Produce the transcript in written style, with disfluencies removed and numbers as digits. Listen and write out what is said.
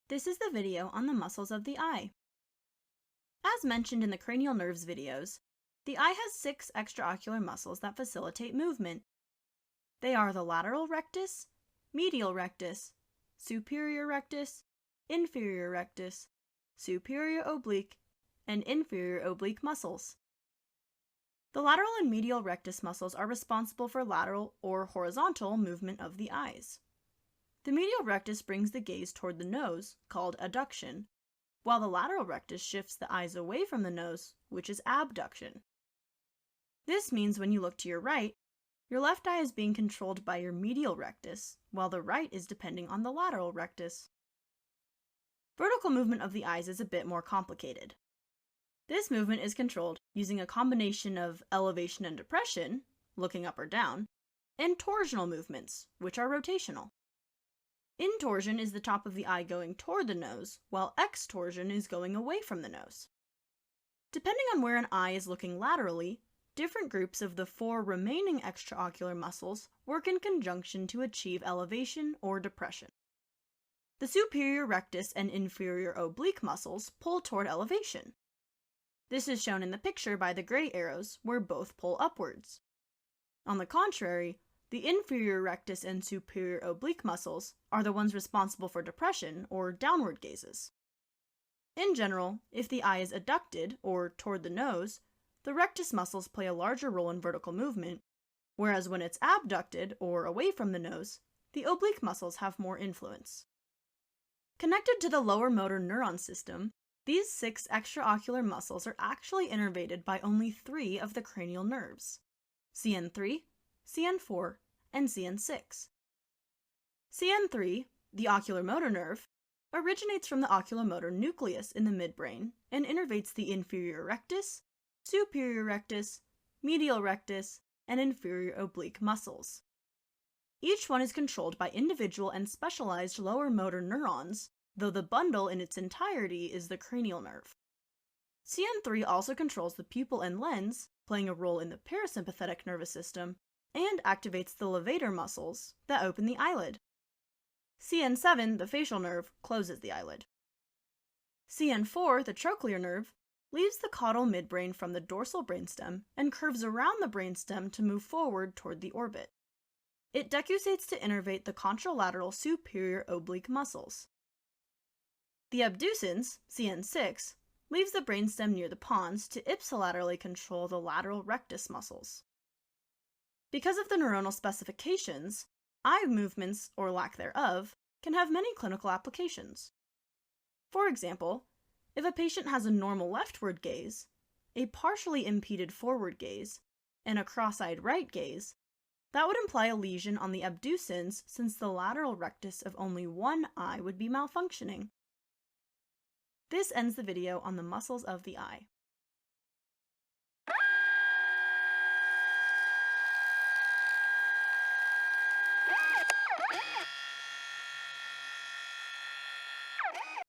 This is the video on the muscles of the eye. As mentioned in the cranial nerves videos, the eye has 6 extraocular muscles that facilitate movement. They are the lateral rectus, medial rectus, superior rectus, inferior rectus, superior oblique, and inferior oblique muscles. The lateral and medial rectus muscles are responsible for lateral or horizontal movement of the eyes. The medial rectus brings the gaze toward the nose, called adduction, while the lateral rectus shifts the eyes away from the nose, which is abduction. This means when you look to your right, your left eye is being controlled by your medial rectus, while the right is depending on the lateral rectus. Vertical movement of the eyes is a bit more complicated. This movement is controlled using a combination of elevation and depression, looking up or down, and torsional movements, which are rotational. Intorsion is the top of the eye going toward the nose, while extorsion is going away from the nose. Depending on where an eye is looking laterally, different groups of the 4 remaining extraocular muscles work in conjunction to achieve elevation or depression. The superior rectus and inferior oblique muscles pull toward elevation. This is shown in the picture by the gray arrows, where both pull upwards. On the contrary, the inferior rectus and superior oblique muscles are the ones responsible for depression or downward gazes. In general, if the eye is adducted, or toward the nose, the rectus muscles play a larger role in vertical movement, whereas when it's abducted, or away from the nose, the oblique muscles have more influence. Connected to the lower motor neuron system, these 6 extraocular muscles are actually innervated by only 3 of the cranial nerves: CN3, CN4, and CN6. CN3, the oculomotor nerve, originates from the oculomotor nucleus in the midbrain and innervates the inferior rectus, superior rectus, medial rectus, and inferior oblique muscles. Each one is controlled by individual and specialized lower motor neurons, though the bundle in its entirety is the cranial nerve. CN3 also controls the pupil and lens, playing a role in the parasympathetic nervous system, and activates the levator muscles that open the eyelid. CN7, the facial nerve, closes the eyelid. CN4, the trochlear nerve, leaves the caudal midbrain from the dorsal brainstem and curves around the brainstem to move forward toward the orbit. It decussates to innervate the contralateral superior oblique muscles. The abducens, CN6, leaves the brainstem near the pons to ipsilaterally control the lateral rectus muscles. Because of the neuronal specifications, eye movements, or lack thereof, can have many clinical applications. For example, if a patient has a normal leftward gaze, a partially impeded forward gaze, and a cross-eyed right gaze, that would imply a lesion on the abducens since the lateral rectus of only one eye would be malfunctioning. This ends the video on the muscles of the eye.